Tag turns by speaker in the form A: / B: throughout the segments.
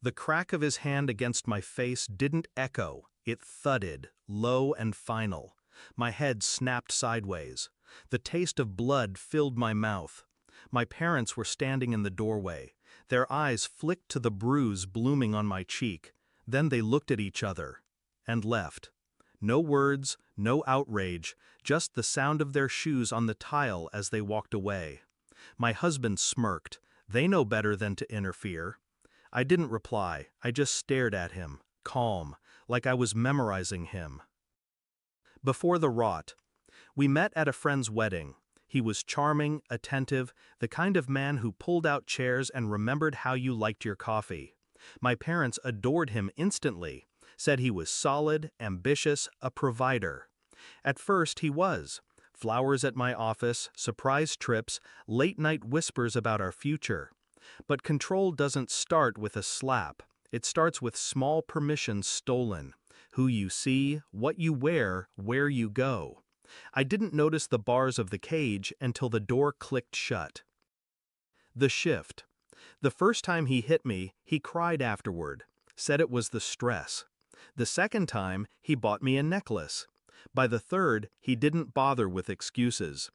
A: The crack of his hand against my face didn't echo, it thudded, low and final. My head snapped sideways. The taste of blood filled my mouth. My parents were standing in the doorway. Their eyes flicked to the bruise blooming on my cheek. Then they looked at each other and left. No words, no outrage, just the sound of their shoes on the tile as they walked away. My husband smirked. They know better than to interfere. I didn't reply. I just stared at him, calm, like I was memorizing him. Before the rot. We met at a friend's wedding. He was charming, attentive, the kind of man who pulled out chairs and remembered how you liked your coffee. My parents adored him instantly, said he was solid, ambitious, a provider. At first he was. Flowers at my office, surprise trips, late-night whispers about our future. But control doesn't start with a slap. It starts with small permissions stolen. Who you see, what you wear, where you go. I didn't notice the bars of the cage until the door clicked shut. The shift. The first time he hit me, he cried afterward, said it was the stress. The second time, he bought me a necklace. By the third, he didn't bother with excuses.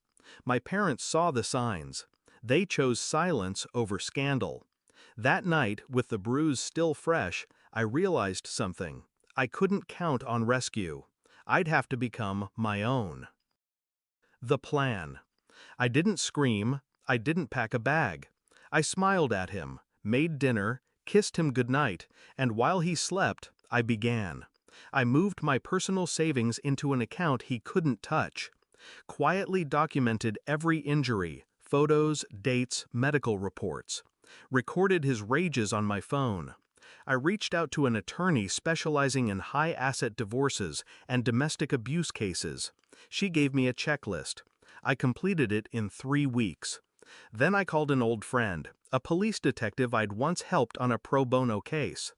A: My parents saw the signs. They chose silence over scandal. That night, with the bruise still fresh, I realized something. I couldn't count on rescue. I'd have to become my own. The plan. I didn't scream. I didn't pack a bag. I smiled at him, made dinner, kissed him goodnight, and while he slept, I began. I moved my personal savings into an account he couldn't touch. Quietly documented every injury, photos, dates, medical reports. Recorded his rages on my phone. I reached out to an attorney specializing in high-asset divorces and domestic abuse cases. She gave me a checklist. I completed it in 3 weeks. Then I called an old friend, a police detective I'd once helped on a pro bono case.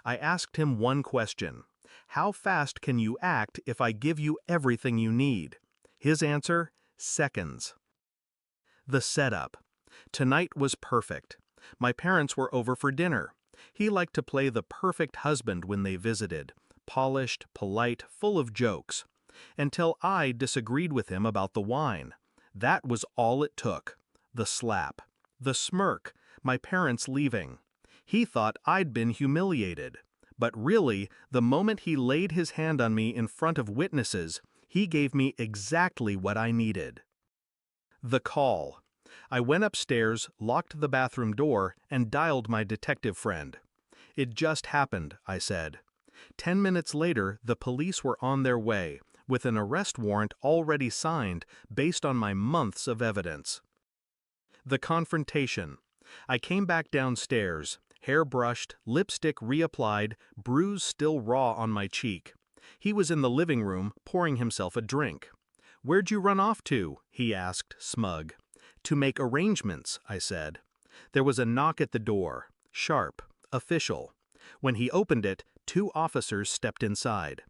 A: I asked him one question. How fast can you act if I give you everything you need? His answer, seconds. The setup. Tonight was perfect. My parents were over for dinner. He liked to play the perfect husband when they visited, polished, polite, full of jokes. Until I disagreed with him about the wine. That was all it took. The slap. The smirk. My parents leaving. He thought I'd been humiliated. But really, the moment he laid his hand on me in front of witnesses, he gave me exactly what I needed. The call. I went upstairs, locked the bathroom door, and dialed my detective friend. It just happened, I said. 10 minutes later, the police were on their way, with an arrest warrant already signed based on my months of evidence. The confrontation. I came back downstairs, hair brushed, lipstick reapplied, bruise still raw on my cheek. He was in the living room, pouring himself a drink. "Where'd you run off to?" he asked, smug. "To make arrangements," I said. There was a knock at the door, sharp, official. When he opened it, 2 officers stepped inside.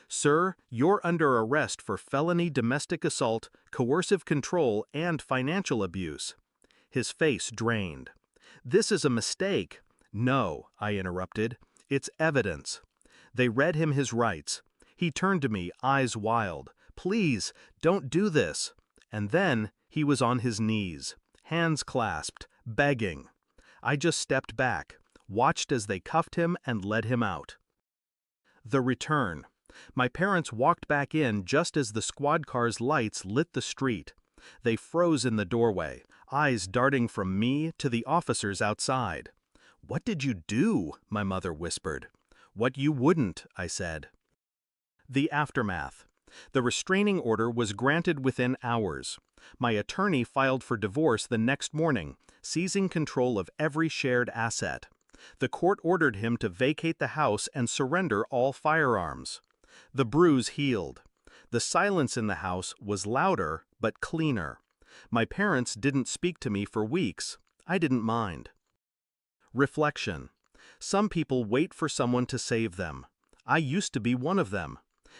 A: "Sir, you're under arrest for felony domestic assault, coercive control, and financial abuse." His face drained. "This is a mistake." "No," I interrupted. "It's evidence." They read him his rights. He turned to me, eyes wild. "Please, don't do this." And then he was on his knees, hands clasped, begging. I just stepped back, watched as they cuffed him and led him out. The return. My parents walked back in just as the squad car's lights lit the street. They froze in the doorway, eyes darting from me to the officers outside. "What did you do?" my mother whispered. "What you wouldn't," I said. The aftermath. The restraining order was granted within hours. My attorney filed for divorce the next morning, seizing control of every shared asset. The court ordered him to vacate the house and surrender all firearms. The bruise healed. The silence in the house was louder but cleaner. My parents didn't speak to me for weeks. I didn't mind. Reflection. Some people wait for someone to save them. I used to be one of them.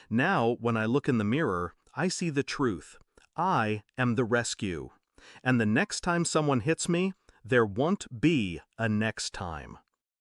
A: Now, when I look in the mirror, I see the truth. I am the rescue. And the next time someone hits me, there won't be a next time.